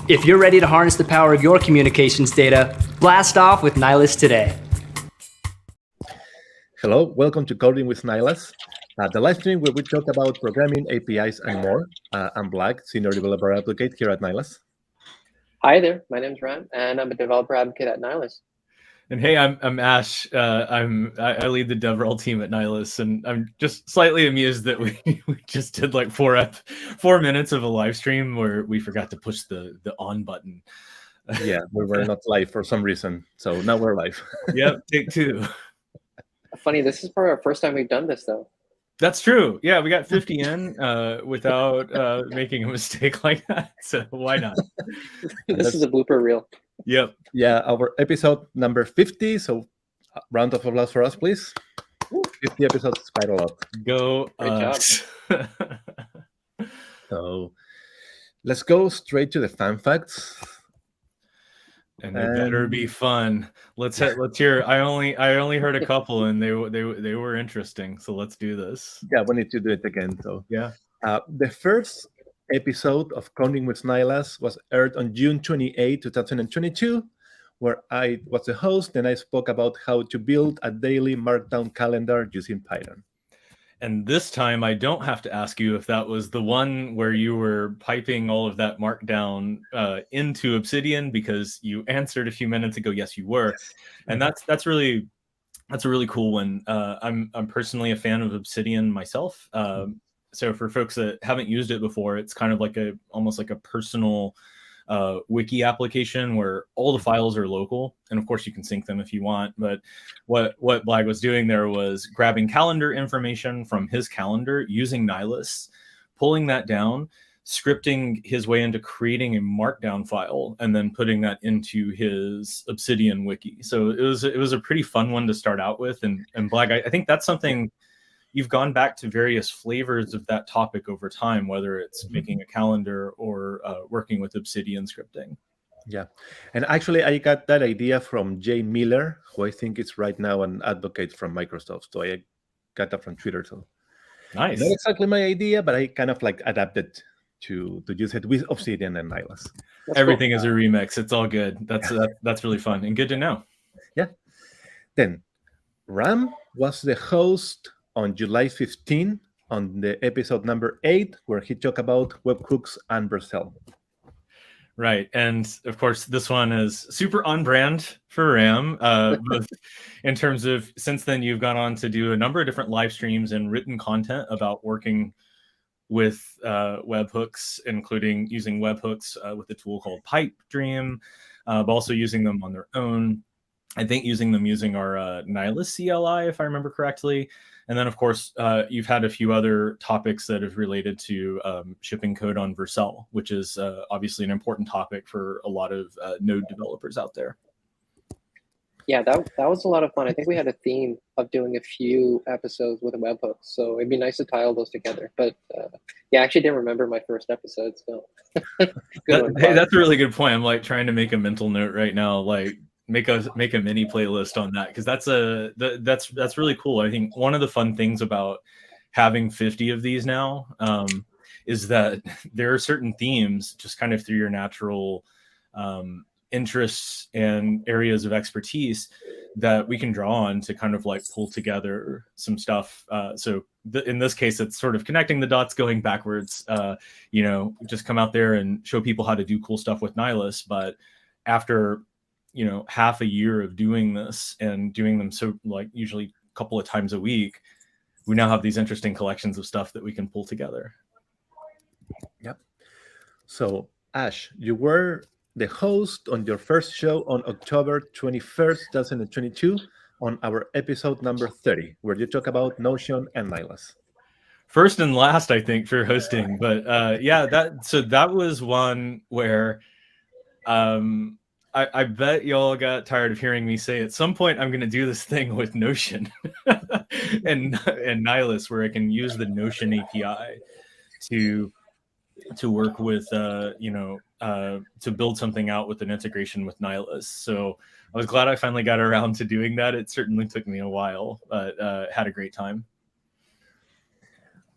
If you're ready to harness the power of your communications data, blast off with Nylas today. Hello, welcome to Coding with Nylas, the live stream where we talk about programming, APIs, and more. I'm Blag, Senior Developer Advocate here at Nylas. Hi there, my name's Ram, and I'm a Developer Advocate at Nylas. And hey, I'm Ash. I lead the DevRel team at Nylas, and I'm just slightly amused that we just did like 4 minutes of a live stream where we forgot to push the on button. Yeah, we were not live for some reason, so now we're live. Yep, take 2. Funny, this is for our first time we've done this, though. That's true. Yeah, we got 50 in without making a mistake like that. So why not? This is a blooper reel. Yep. Yeah, our episode number 50. So round of applause for us, please. 50 episodes is quite a lot. Go. Great job. So let's go straight to the fun facts. And they better be fun. Let's hear. I only heard a couple, and they were interesting. So let's do this. Yeah, we need to do it again. So yeah, the first episode of Coding with Nylas was aired on June 28, 2022, where I was the host and I spoke about how to build a daily markdown calendar using Python. And this time I don't have to ask you if that was the one where you were piping all of that markdown into Obsidian, because you answered a few minutes ago, yes, you were. Yes. And that's a really cool one. I'm personally a fan of Obsidian myself. So for folks that haven't used it before, it's kind of like almost like a personal wiki application where all the files are local, and of course you can sync them if you want. But what Blag was doing there was grabbing calendar information from his calendar using Nylas, pulling that down, scripting his way into creating a markdown file, and then putting that into his Obsidian wiki. So it was a pretty fun one to start out with. And Blag, I think that's something you've gone back to various flavors of that topic over time, whether it's making a calendar or working with Obsidian scripting. Yeah. And actually, I got that idea from Jay Miller, who I think is right now an advocate from Microsoft. So I got that from Twitter. So nice. Not exactly my idea, but I kind of like adapted to use it with Obsidian and Nylas. Everything is a remix. It's all good. That's really fun and good to know. Yeah. Then Ram was the host on July 15 on the episode number 8, where he talked about webhooks and Vercel. Right. And of course, this one is super on brand for Ram, both in terms of, since then you've gone on to do a number of different live streams and written content about working with webhooks, including using webhooks with a tool called PipeDream, but also using them on their own. I think using them using our Nylas CLI, if I remember correctly. And then, of course, you've had a few other topics that have related to shipping code on Vercel, which is obviously an important topic for a lot of Node developers out there. Yeah, that was a lot of fun. I think we had a theme of doing a few episodes with a webhook, so it'd be nice to tie all those together. But yeah, I actually didn't remember my first episode, so. Hey, that's a really good point. I'm like trying to make a mental note right now, like make a mini playlist on that, because that's really cool. I think one of the fun things about having 50 of these now is that there are certain themes just kind of through your natural interests and areas of expertise that we can draw on to kind of like pull together some stuff. So in this case, it's sort of connecting the dots, going backwards, just come out there and show people how to do cool stuff with Nylas. But after half a year of doing this and doing them so like usually a couple of times a week, we now have these interesting collections of stuff that we can pull together. Yep. So Ash, you were the host on your first show on October 21st, 2022 on our episode number 30, where you talk about Notion and Nylas. First and last, I think, for hosting. But yeah, that was one where I bet y'all got tired of hearing me say at some point I'm going to do this thing with Notion and Nylas, where I can use the Notion API to work with to build something out with an integration with Nylas. So I was glad I finally got around to doing that. It certainly took me a while, but had a great time.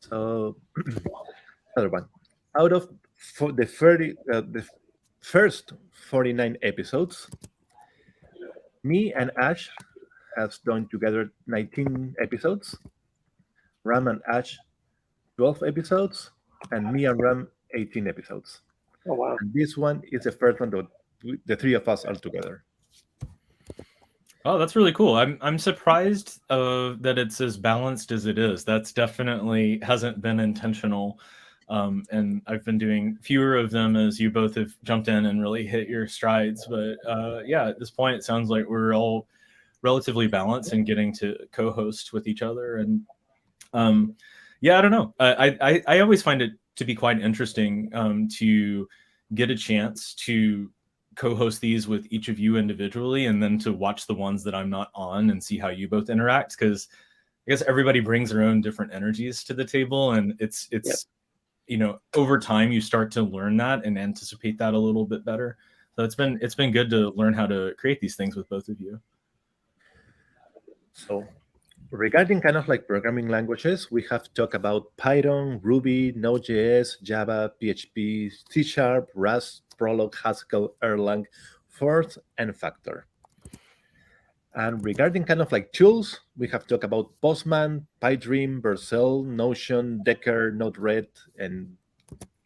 So, other one. Out of the first 49 episodes. Me and Ash has done together 19 episodes. Ram and Ash 12 episodes, and me and Ram 18 episodes. Oh wow. And this one is the first one that the three of us are together. Oh, that's really cool. I'm surprised that it's as balanced as it is. That's definitely hasn't been intentional. And I've been doing fewer of them as you both have jumped in and really hit your strides. But yeah, at this point, it sounds like we're all relatively balanced and getting to co-host with each other. And yeah, I don't know. I always find it to be quite interesting to get a chance to co-host these with each of you individually, and then to watch the ones that I'm not on and see how you both interact, because I guess everybody brings their own different energies to the table, and it's Yep. you know, over time you start to learn that and anticipate that a little bit better. So it's been good to learn how to create these things with both of you. So, regarding kind of like programming languages, we have talked about Python, Ruby, Node.js, Java, PHP, C#, Rust, Prolog, Haskell, Erlang, Forth, and Factor. And regarding kind of like tools, we have talked about Postman, PyDream, Vercel, Notion, Decker, Node-RED, and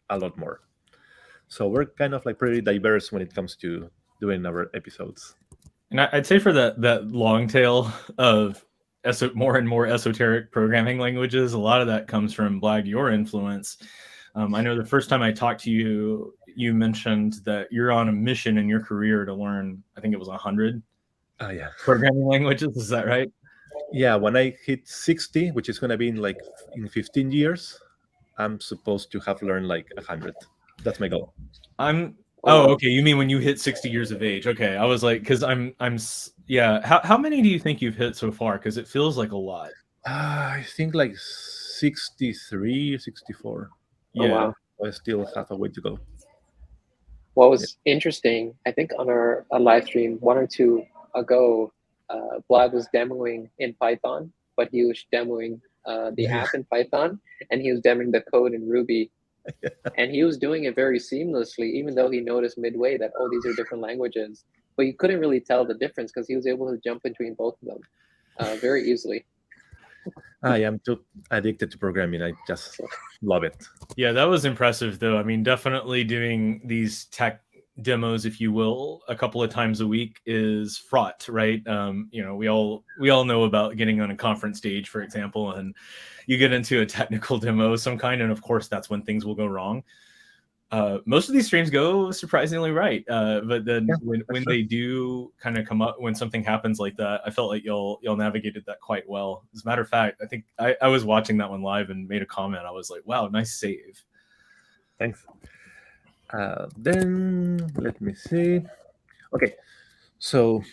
a lot more. So we're kind of like pretty diverse when it comes to doing our episodes. And I'd say for that long tail of more and more esoteric programming languages, a lot of that comes from Blag, your influence. I know the first time I talked to you, you mentioned that you're on a mission in your career to learn, I think it was 100 Yeah. programming languages. Is that right? Yeah, when I hit 60, which is going to be in 15 years, I'm supposed to have learned like 100. That's my goal. Oh, okay. You mean when you hit 60 years of age? Okay, I was like, because yeah. How many do you think you've hit so far? Because it feels like a lot. I think like 63, 64. Yeah. Oh wow. I still have a way to go. What was interesting, I think on a live stream 1 or 2 ago, Vlad was demoing in Python, but he was demoing the app in Python, and he was demoing the code in Ruby. And he was doing it very seamlessly, even though he noticed midway that, oh, these are different languages. But you couldn't really tell the difference because he was able to jump between both of them very easily. I am too addicted to programming. I just love it. Yeah, that was impressive, though. I mean, definitely doing these tech demos, if you will, a couple of times a week is fraught, right? You know, we all know about getting on a conference stage, for example, and you get into a technical demo of some kind, and of course, that's when things will go wrong. Most of these streams go surprisingly right, but then when they do kind of come up, when something happens like that, I felt like y'all navigated that quite well. As a matter of fact, I think I was watching that one live and made a comment. I was like, "Wow, nice save." Thanks. Then let me see. Okay, so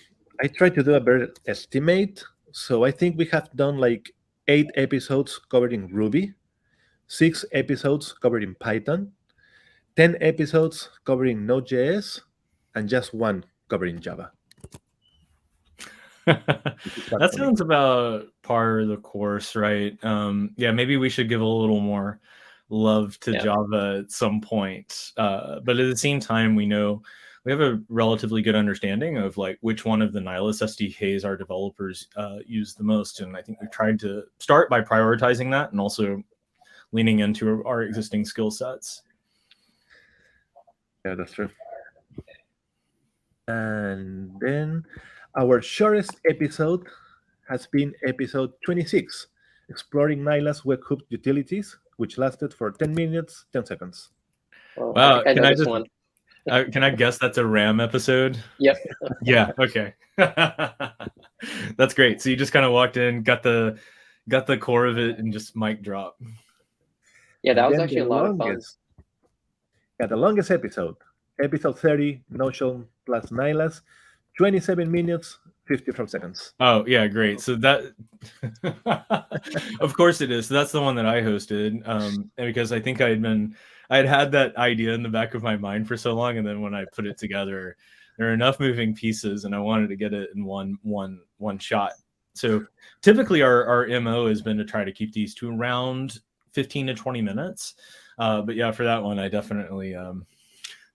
I tried to do a better estimate. So I think we have done like 8 episodes covering Ruby, 6 episodes covering Python, 10 episodes covering Node.js, and just 1 covering Java. That sounds about par of the course, right? Yeah, maybe we should give a little more love to Java at some point. But at the same time, we know we have a relatively good understanding of like which one of the Nylas SDKs our developers use the most. And I think we've tried to start by prioritizing that and also leaning into our existing skill sets. Yeah, that's true. And then our shortest episode has been episode 26, Exploring Nylas Webhook Utilities, which lasted for 10 minutes, 10 seconds. Wow. I know this one. Can I guess that's a RAM episode? Yep. Yeah. Okay. That's great. So you just kind of walked in, got the core of it, and just mic drop. Yeah, that was actually a lot of fun. Yeah, the longest episode 30, Notion plus Nylas, 27 minutes, 54 seconds. Oh, yeah, great. So that, of course it is. So that's the one that I hosted. And because I think I'd had that idea in the back of my mind for so long. And then when I put it together, there are enough moving pieces and I wanted to get it in one shot. So typically our MO has been to try to keep these to around 15 to 20 minutes. But yeah, for that one, I definitely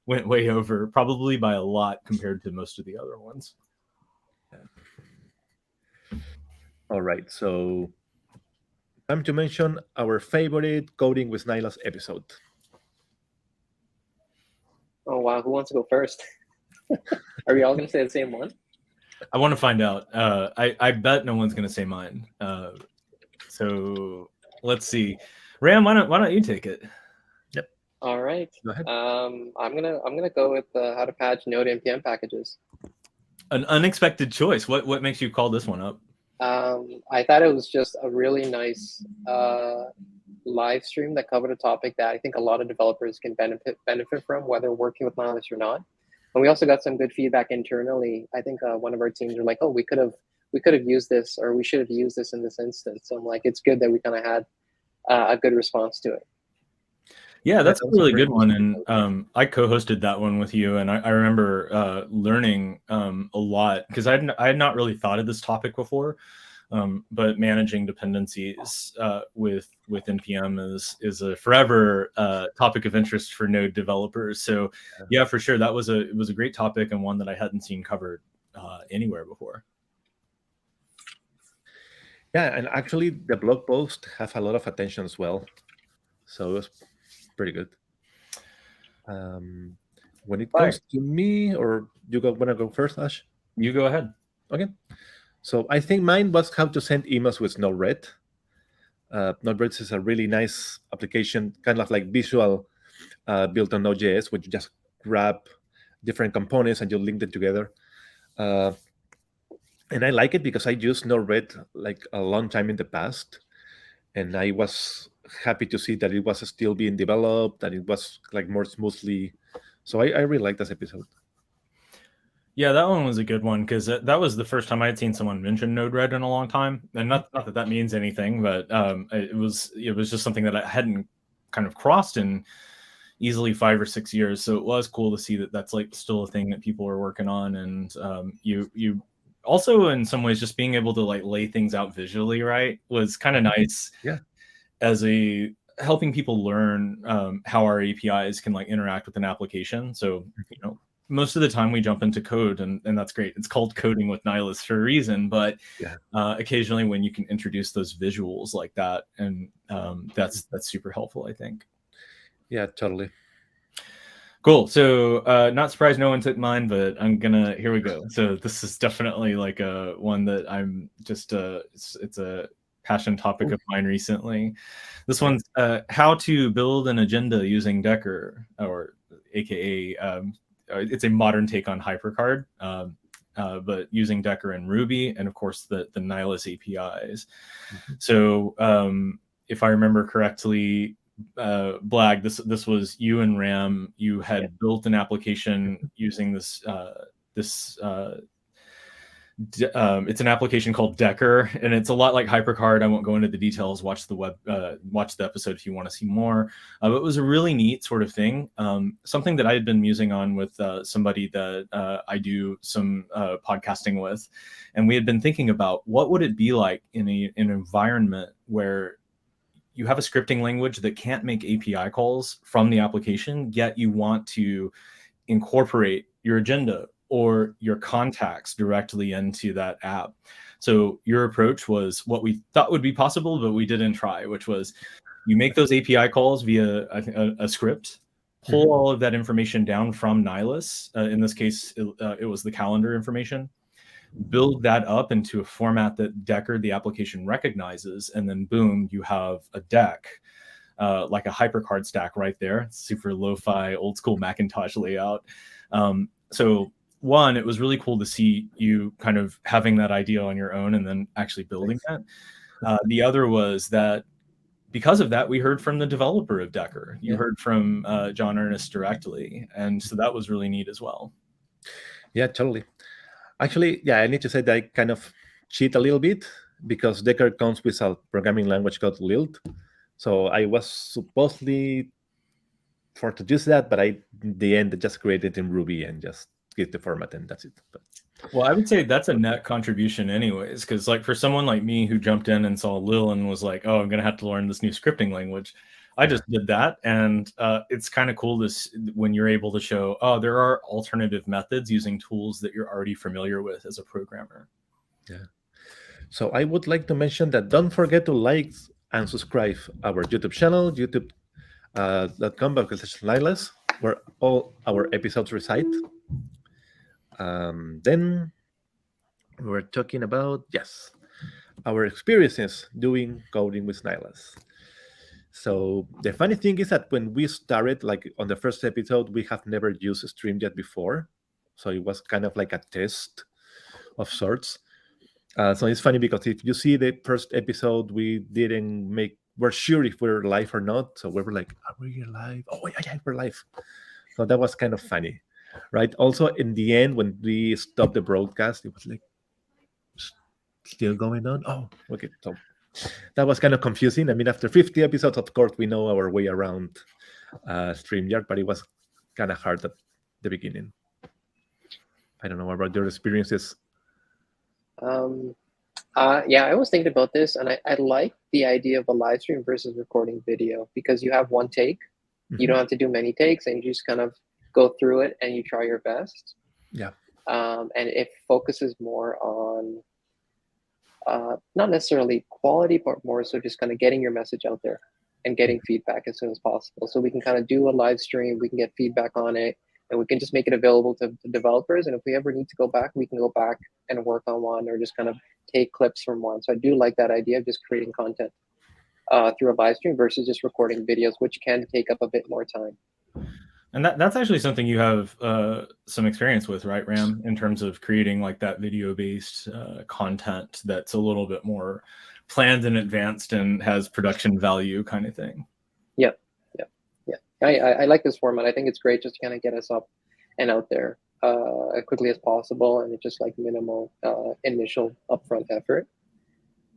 went way over, probably by a lot compared to most of the other ones. All right, so time to mention our favorite Coding with Nylas episode. Oh wow, who wants to go first? Are we all going to say the same one? I want to find out. I bet no one's going to say mine. So let's see. Ram, why don't you take it? All right. Go ahead. I'm gonna go with how to patch Node npm packages. An unexpected choice. What makes you call this one up? I thought it was just a really nice live stream that covered a topic that I think a lot of developers can benefit from, whether working with Nylas or not. And we also got some good feedback internally. I think one of our teams were like, "Oh, we could have used this, or we should have used this in this instance." So I'm like, it's good that we kind of had a good response to it. Yeah, that's a really good one. And I co-hosted that one with you. And I remember learning a lot because I had not really thought of this topic before. But managing dependencies with NPM is a forever topic of interest for Node developers. So yeah, for sure. It was a great topic and one that I hadn't seen covered anywhere before. Yeah, and actually the blog post have a lot of attention as well. So it was pretty good. When it comes to me, or you want to go first, Ash? You go ahead. Okay. So I think mine was how to send emails with Node-RED. Node-RED is a really nice application, kind of like visual built on Node.js, which you just grab different components and you link them together. And I like it because I used Node-RED like a long time in the past. And I was happy to see that it was still being developed and it was like more smoothly. So I really like this episode. Yeah, that one was a good one because that was the first time I had seen someone mention Node-RED in a long time. And not that means anything, but it was just something that I hadn't kind of crossed in easily 5 or 6 years. So it was cool to see that that's like still a thing that people are working on. And you also in some ways just being able to like lay things out visually, right, was kind of nice. Yeah. As a helping people learn how our APIs can like interact with an application. So, most of the time we jump into code and that's great. It's called Coding with Nylas for a reason, but occasionally when you can introduce those visuals like that, and that's super helpful, I think. Yeah, totally. Cool. So not surprised no one took mine, but here we go. So this is definitely like a one that I'm just it's a passion topic of mine recently. This one's how to build an agenda using Decker, or AKA it's a modern take on HyperCard, but using Decker and Ruby, and of course the Nylas APIs. Mm-hmm. So if I remember correctly, Blag, this was you and Ram. You had built an application using this it's an application called Decker, and it's a lot like HyperCard. I won't go into the details. Watch the episode if you want to see more. But it was a really neat sort of thing. Something that I had been musing on with somebody that I do some podcasting with, and we had been thinking about what would it be like in an environment where you have a scripting language that can't make API calls from the application, yet you want to incorporate your agenda or your contacts directly into that app. So your approach was what we thought would be possible, but we didn't try, which was you make those API calls via a script, pull all of that information down from Nylas. In this case, it was the calendar information. Build that up into a format that Decker, the application, recognizes, and then boom, you have a deck, like a HyperCard stack right there. Super lo-fi, old school Macintosh layout. So one, it was really cool to see you kind of having that idea on your own and then actually building that. The other was that because of that, we heard from the developer of Decker. You heard from John Ernest directly. And so that was really neat as well. Yeah, totally. Actually, I need to say that I kind of cheat a little bit because Decker comes with a programming language called Lilt. So I was supposedly for to use that, but in the end, I just created in Ruby and just get the format, and that's it. But well, I would say that's a net contribution anyways, because like for someone like me who jumped in and saw Lil and was like, oh, I'm going to have to learn this new scripting language, I just did that, and it's kind of cool when you're able to show, oh, there are alternative methods using tools that you're already familiar with as a programmer. Yeah. So I would like to mention that don't forget to like and subscribe our YouTube channel, youtube.com/Nylas, where all our episodes reside. Then we're talking about, yes, our experiences doing coding with Nylas. So the funny thing is that when we started, like on the first episode, we have never used StreamYard before. So it was kind of like a test of sorts. So it's funny because if you see the first episode, we're sure if we're live or not. So we were like, are we live? Oh, yeah, we're live. So that was kind of funny, right? Also, in the end, when we stopped the broadcast, it was like, still going on? Oh, okay. So that was kind of confusing. I mean, after 50 episodes, of course, we know our way around StreamYard, but it was kind of hard at the beginning. I don't know about your experiences. Yeah, I was thinking about this, and I like the idea of a live stream versus recording video because you have one take. You don't have to do many takes, and you just kind of go through it and you try your best. Yeah. And it focuses more on not necessarily quality, but more so just kind of getting your message out there and getting feedback as soon as possible. So we can kind of do a live stream, we can get feedback on it, and we can just make it available to developers. And if we ever need to go back, we can go back and work on one or just kind of take clips from one. So I do like that idea of just creating content through a live stream versus just recording videos, which can take up a bit more time. And that's actually something you have some experience with, right, Ram, in terms of creating like that video-based content that's a little bit more planned and advanced and has production value kind of thing. Yeah. I like this format. I think it's great just to kind of get us up and out there as quickly as possible, and it's just like minimal initial upfront effort.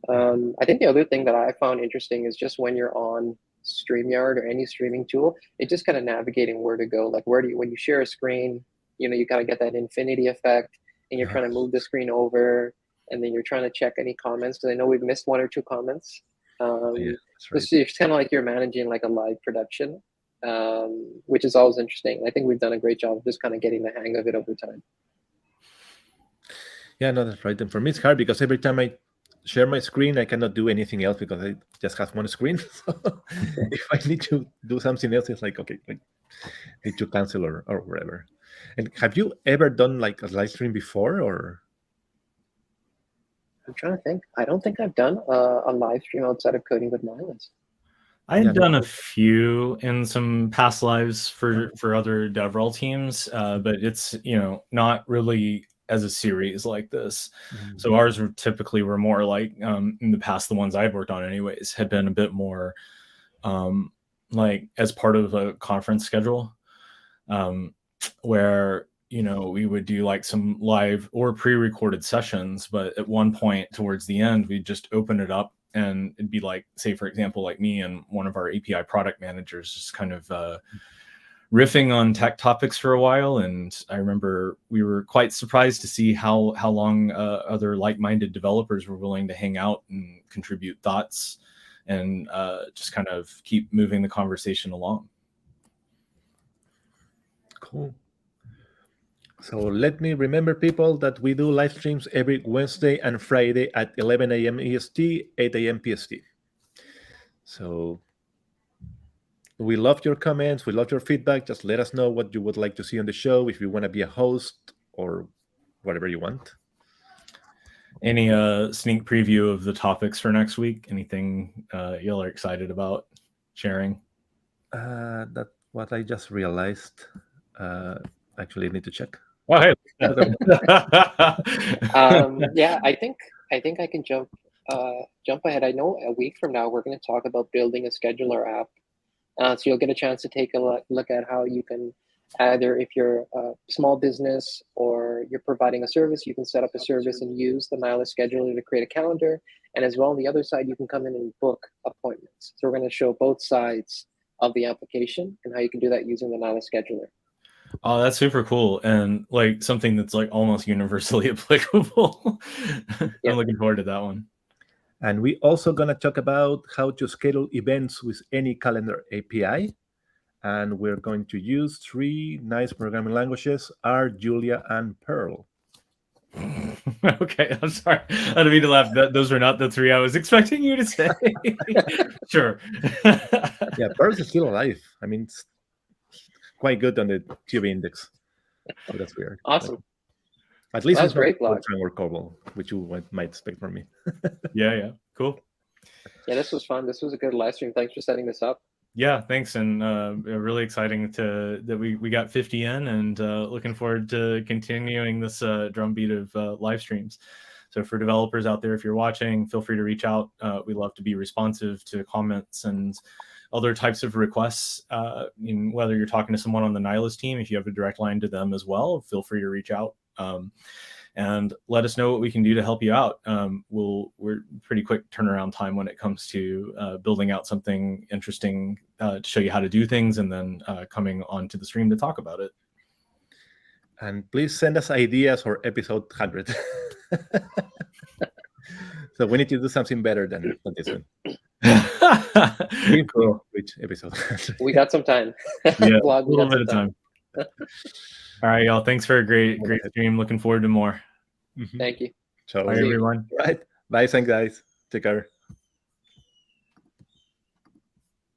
I think the other thing that I found interesting is just when you're on StreamYard or any streaming tool, it's just kind of navigating where to go. Like when you share a screen, you kind of get that infinity effect, and you're trying to move the screen over, and then you're trying to check any comments. Because I know we've missed one or two comments. Yeah, that's right. So it's kind of like you're managing like a live production, which is always interesting. I think we've done a great job of just kind of getting the hang of it over time. Yeah, no, that's right. And for me, it's hard because every time I share my screen, I cannot do anything else because I just have one screen. So if I need to do something else, it's like, okay, like need to cancel or whatever. And have you ever done like a live stream before, or? I'm trying to think. I don't think I've done a live stream outside of Coding with Nylas. I've done a few in some past lives for other DevRel teams, but it's not really as a series like this. So ours were more like in the past, the ones I've worked on anyways had been a bit more like as part of a conference schedule, where we would do like some live or pre-recorded sessions, but at one point towards the end we'd just open it up and it'd be like, say for example, like me and one of our API product managers just kind of riffing on tech topics for a while. And I remember we were quite surprised to see how long other like-minded developers were willing to hang out and contribute thoughts and just kind of keep moving the conversation along. Cool. So let me remember, people, that we do live streams every Wednesday and Friday at 11 a.m. EST, 8 a.m. PST. So we love your comments. We love your feedback. Just let us know what you would like to see on the show, if you want to be a host or whatever you want. Any sneak preview of the topics for next week? Anything y'all are excited about sharing? That's what I just realized. Actually, I need to check. Oh, hey. Yeah, I think I can jump ahead. I know a week from now we're going to talk about building a scheduler app. So you'll get a chance to take a look at how you can, either if you're a small business or you're providing a service, you can set up a service and use the Nylas scheduler to create a calendar. And as well, on the other side, you can come in and book appointments. So we're going to show both sides of the application and how you can do that using the Nylas scheduler. Oh, that's super cool. And like something that's like almost universally applicable. Yeah. I'm looking forward to that one. And we also going to talk about how to schedule events with any calendar API. And we're going to use 3 nice programming languages, R, Julia, and Perl. Okay, I'm sorry. I don't mean to laugh. Those were not the 3 I was expecting you to say. Sure. Yeah, Perl is still alive. I mean, it's quite good on the TOB index. So that's weird. Awesome. At least That's it's not great, Blag. Fortran or COBOL, which you might expect from me. Yeah, cool. Yeah, this was fun. This was a good live stream. Thanks for setting this up. Yeah, thanks, and really exciting that we got 50 in, and looking forward to continuing this drumbeat of live streams. So for developers out there, if you're watching, feel free to reach out. We love to be responsive to comments and other types of requests. Whether you're talking to someone on the Nylas team, if you have a direct line to them as well, feel free to reach out. And let us know what we can do to help you out. We're pretty quick turnaround time when it comes to building out something interesting to show you how to do things, and then coming onto the stream to talk about it. And please send us ideas for episode 100. So we need to do something better than this one. Cool. Which episode? We got some time. Yeah, Blag, a we little got bit some of time. All right, y'all. Thanks for a great stream. Looking forward to more. Thank you. So, Bye, everyone. right. Bye, thanks, guys. Take care.